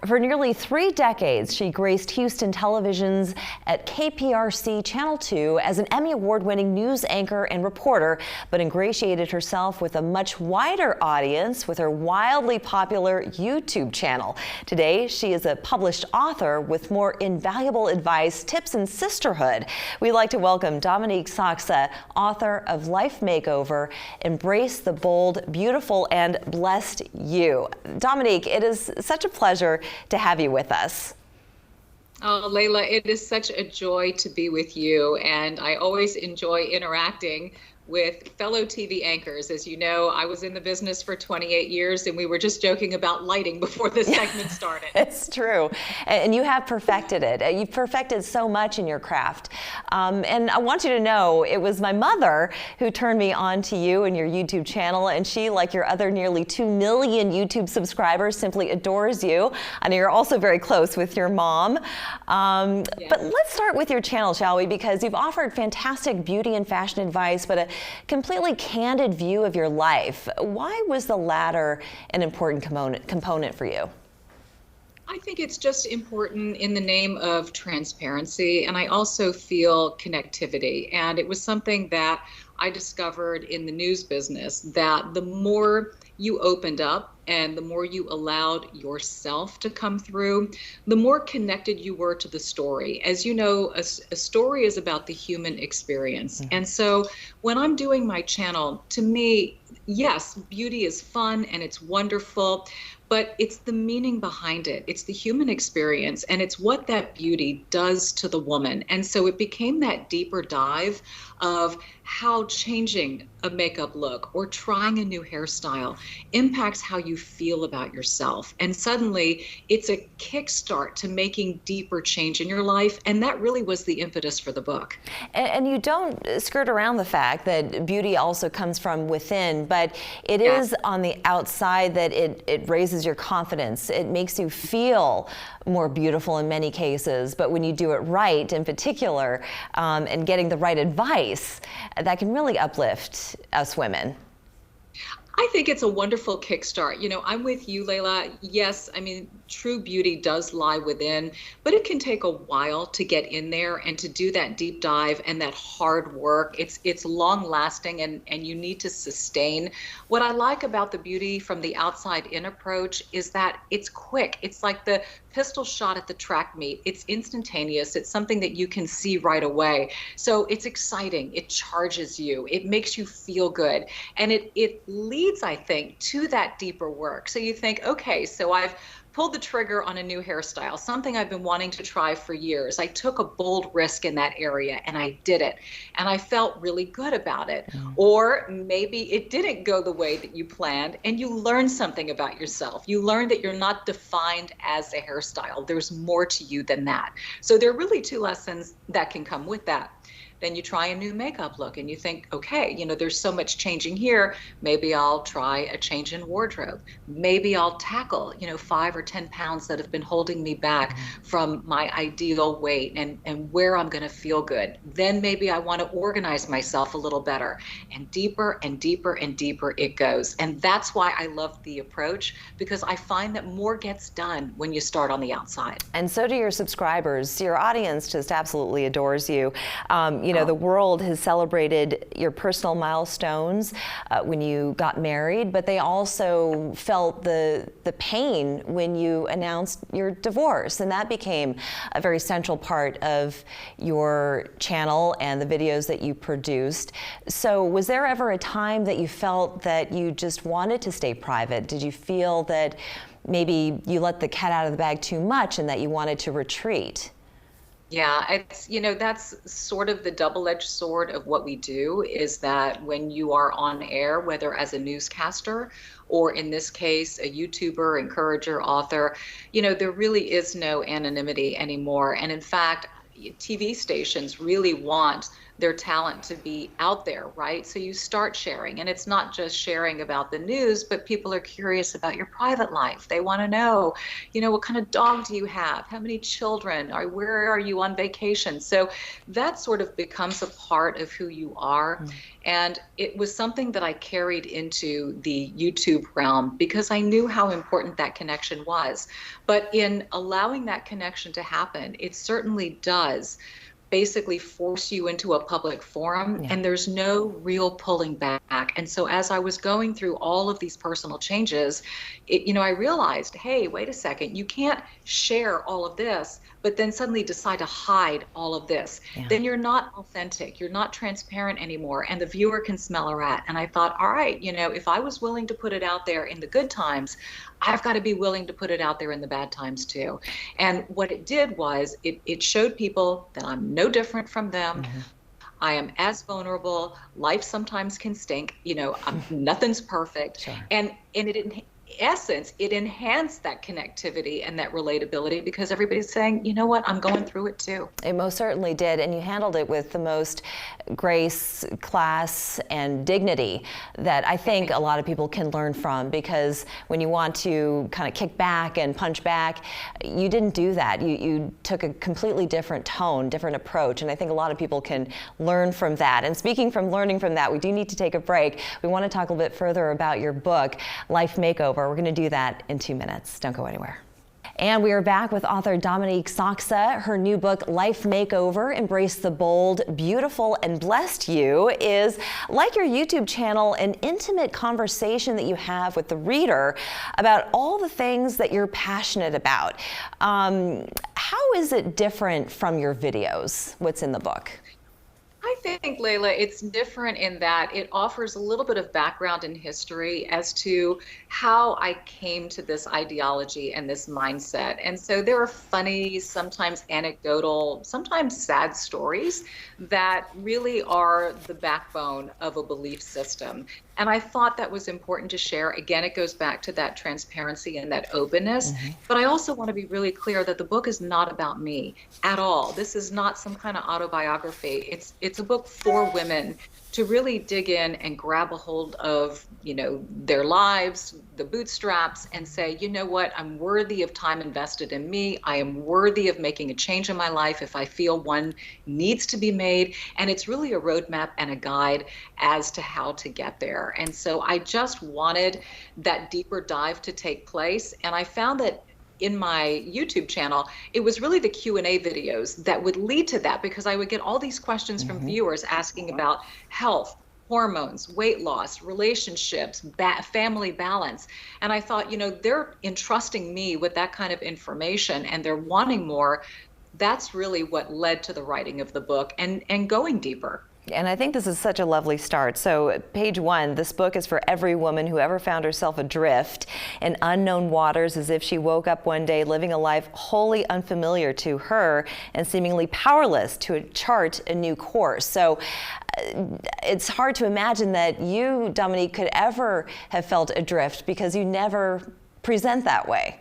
For nearly 3 decades, she graced Houston televisions at KPRC Channel 2 as an Emmy Award-winning news anchor and reporter, but ingratiated herself with a much wider audience with her wildly popular YouTube channel. Today, she is a published author with more invaluable advice, tips, and sisterhood. We'd like to welcome Dominique Sachse, author of Life Makeover, Embrace the Bold, Beautiful, and Blessed You. Dominique, it is such a pleasure to have you with us. Oh, Layla, it is such a joy to be with you, and I always enjoy interacting with fellow TV anchors. As you know, I was in the business for 28 years, and we were just joking about lighting before this segment started. It's true, and you have perfected it. You've perfected so much in your craft. And I want you to know, it was my mother who turned me on to you and your YouTube channel, and she, like your other nearly 2 million YouTube subscribers, simply adores you. I know you're also very close with your mom. Yes. But let's start with your channel, shall we? Because you've offered fantastic beauty and fashion advice, but a completely candid view of your life. Why was the latter an important component for you? I think it's just important in the name of transparency, and I also feel connectivity. And it was something that I discovered in the news business, that the more you opened up and the more you allowed yourself to come through, the more connected you were to the story. As you know, a story is about the human experience. And so when I'm doing my channel, to me, yes, beauty is fun and it's wonderful, but it's the meaning behind it. It's the human experience, and it's what that beauty does to the woman. And so it became that deeper dive of how changing a makeup look or trying a new hairstyle impacts how you feel about yourself. And suddenly it's a kickstart to making deeper change in your life. And that really was the impetus for the book. And you don't skirt around the fact that beauty also comes from within, but it is on the outside that it raises your confidence. It makes you feel more beautiful in many cases, but when you do it right in particular, and getting the right advice, that can really uplift us women. I think it's a wonderful kickstart. You know, I'm with you, Layla. Yes, I mean, true beauty does lie within, but it can take a while to get in there and to do that deep dive and that hard work. It's long lasting, and you need to sustain. What I like about the beauty from the outside in approach is that it's quick. It's like the pistol shot at the track meet. It's instantaneous. It's something that you can see right away. So it's exciting. It charges you. It makes you feel good. And it leads, I think, to that deeper work. So you think, okay, so I've pulled the trigger on a new hairstyle, something I've been wanting to try for years. I took a bold risk in that area and I did it. And I felt really good about it. Or maybe it didn't go the way that you planned and you learned something about yourself. You learned that you're not defined as a hairstyle. There's more to you than that. So there are really 2 lessons that can come with that. Then you try a new makeup look and you think, okay, you know, there's so much changing here. Maybe I'll try a change in wardrobe. Maybe I'll tackle, 5 or 10 pounds that have been holding me back from my ideal weight and where I'm going to feel good. Then maybe I want to organize myself a little better, and deeper and deeper and deeper it goes. And that's why I love the approach, because I find that more gets done when you start on the outside. And so do your subscribers. Your audience just absolutely adores you. The world has celebrated your personal milestones when you got married, but they also felt the pain when you announced your divorce, and that became a very central part of your channel and the videos that you produced. So was there ever a time that you felt that you just wanted to stay private? Did you feel that maybe you let the cat out of the bag too much and that you wanted to retreat? Yeah, it's, that's sort of the double-edged sword of what we do, is that when you are on air, whether as a newscaster or in this case, a YouTuber, encourager, author, there really is no anonymity anymore. And in fact, TV stations really want their talent to be out there, right? So you start sharing, and it's not just sharing about the news, but people are curious about your private life. They want to know, what kind of dog do you have? How many children? Or where are you on vacation? So that sort of becomes a part of who you are. And it was something that I carried into the YouTube realm because I knew how important that connection was. But in allowing that connection to happen, it certainly does basically force you into a public forum, and there's no real pulling back. And so as I was going through all of these personal changes, I realized, hey, wait a second, you can't share all of this, but then suddenly decide to hide all of this. Then you're not authentic, you're not transparent anymore, and the viewer can smell a rat. And I thought, all right, if I was willing to put it out there in the good times, I've got to be willing to put it out there in the bad times too. And what it did was it showed people that I'm no different from them. I am as vulnerable. Life sometimes can stink. Nothing's perfect. Sure. And in essence, it enhanced that connectivity and that relatability because everybody's saying, you know what, I'm going through it too. It most certainly did, and you handled it with the most grace, class, and dignity that I think a lot of people can learn from, because when you want to kind of kick back and punch back, you didn't do that. You took a completely different tone, different approach, and I think a lot of people can learn from that. And speaking from learning from that, we do need to take a break. We want to talk a little bit further about your book, Life Makeover. We're going to do that in 2 minutes. Don't go anywhere. And we are back with author Dominique Sachse. Her new book, Life Makeover, Embrace the Bold, Beautiful, and Blessed You, is like your YouTube channel, an intimate conversation that you have with the reader about all the things that you're passionate about. How is it different from your videos? What's in the book? I think, Layla, it's different in that it offers a little bit of background and history as to how I came to this ideology and this mindset. And so there are funny, sometimes anecdotal, sometimes sad stories that really are the backbone of a belief system. And I thought that was important to share. Again, it goes back to that transparency and that openness. But I also want to be really clear that the book is not about me at all. This is not some kind of autobiography. It's a book for women to really dig in and grab a hold of, their lives, the bootstraps, and say, you know what, I'm worthy of time invested in me. I am worthy of making a change in my life if I feel one needs to be made. And it's really a roadmap and a guide as to how to get there. And so I just wanted that deeper dive to take place. And I found that in my YouTube channel, it was really the Q&A videos that would lead to that, because I would get all these questions from viewers asking about health, hormones, weight loss, relationships, family balance. And I thought, they're entrusting me with that kind of information and they're wanting more. That's really what led to the writing of the book and going deeper. And I think this is such a lovely start. So page 1, this book is for every woman who ever found herself adrift in unknown waters, as if she woke up one day living a life wholly unfamiliar to her and seemingly powerless to chart a new course. So it's hard to imagine that you, Dominique, could ever have felt adrift, because you never present that way.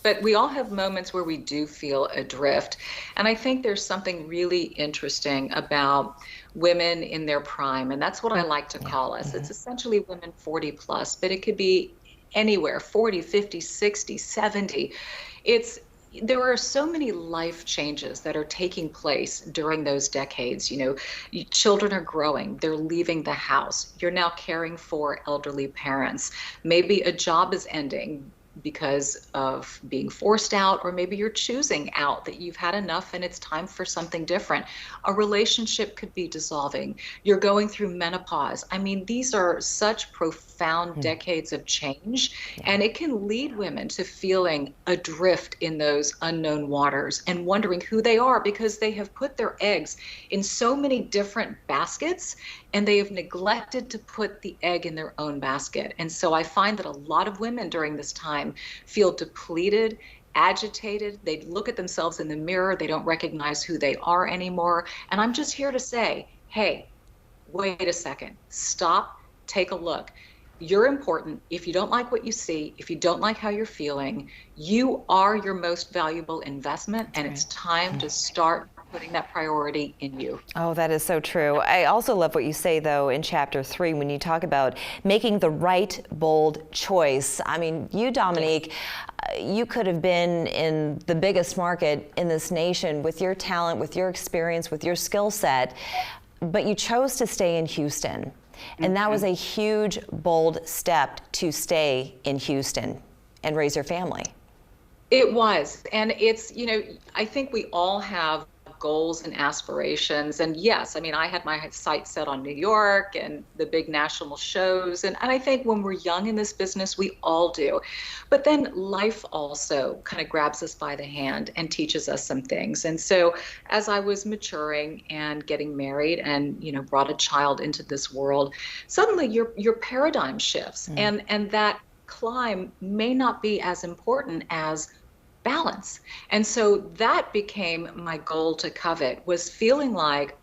But we all have moments where we do feel adrift. And I think there's something really interesting about women in their prime. And that's what I like to call us. It's essentially women 40 plus, but it could be anywhere, 40, 50, 60, 70. There are so many life changes that are taking place during those decades. Children are growing, they're leaving the house. You're now caring for elderly parents. Maybe a job is ending because of being forced out, or maybe you're choosing out, that you've had enough and it's time for something different. A relationship could be dissolving. You're going through menopause. I mean, these are such profound decades of change, and it can lead women to feeling adrift in those unknown waters and wondering who they are, because they have put their eggs in so many different baskets and they have neglected to put the egg in their own basket. And so I find that a lot of women during this time feel depleted, agitated. They look at themselves in the mirror. They don't recognize who they are anymore. And I'm just here to say, hey, wait a second, stop, take a look. You're important. If you don't like what you see, if you don't like how you're feeling, you are your most valuable investment, and it's time to start putting that priority in you. Oh, that is so true. I also love what you say, though, in chapter 3, when you talk about making the right, bold choice. I mean, you, Dominique, you could have been in the biggest market in this nation with your talent, with your experience, with your skill set, but you chose to stay in Houston. And that was a huge, bold step to stay in Houston and raise your family. It was. And it's, I think we all have goals and aspirations. And yes, I mean, I had my sights set on New York and the big national shows. And I think when we're young in this business, we all do. But then life also kind of grabs us by the hand and teaches us some things. And so as I was maturing and getting married and, brought a child into this world, suddenly your paradigm shifts. And that climb may not be as important as balance. And so that became my goal to covet, was feeling like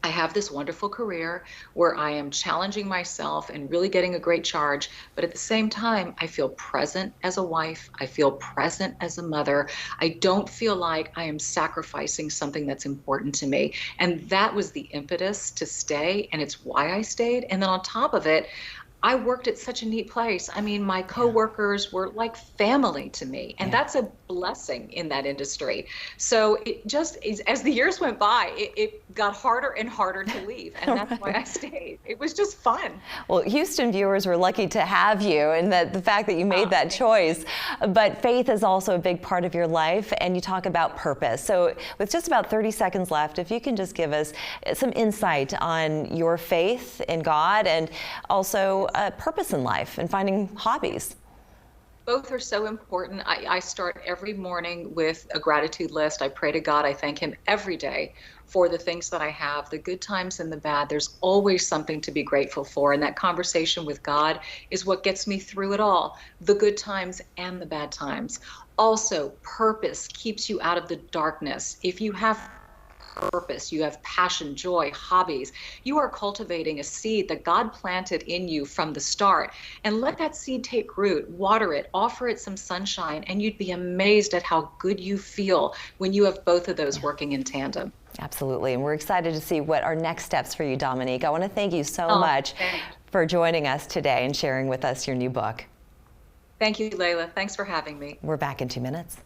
I have this wonderful career where I am challenging myself and really getting a great charge. But at the same time, I feel present as a wife. I feel present as a mother. I don't feel like I am sacrificing something that's important to me. And that was the impetus to stay. And it's why I stayed. And then on top of it, I worked at such a neat place. I mean, my coworkers were like family to me, and that's a blessing in that industry. So it just, as the years went by, it got harder and harder to leave, and that's why I stayed. It was just fun. Well, Houston viewers were lucky to have you, and that the fact that you made that choice. But faith is also a big part of your life, and you talk about purpose. So with just about 30 seconds left, if you can just give us some insight on your faith in God and also purpose in life and finding hobbies. Both are so important. I start every morning with a gratitude list. I pray to God. I thank him every day for the things that I have, the good times and the bad. There's always something to be grateful for. And that conversation with God is what gets me through it all, the good times and the bad times. Also, purpose keeps you out of the darkness. If you have purpose, you have passion, joy, hobbies, you are cultivating a seed that God planted in you from the start. And let that seed take root, water it, offer it some sunshine, and you'd be amazed at how good you feel when you have both of those working in tandem. Absolutely. And we're excited to see what are next steps for you, Dominique. I want to thank you so much for joining us today and sharing with us your new book. Thank you, Layla. Thanks for having me. We're back in 2 minutes.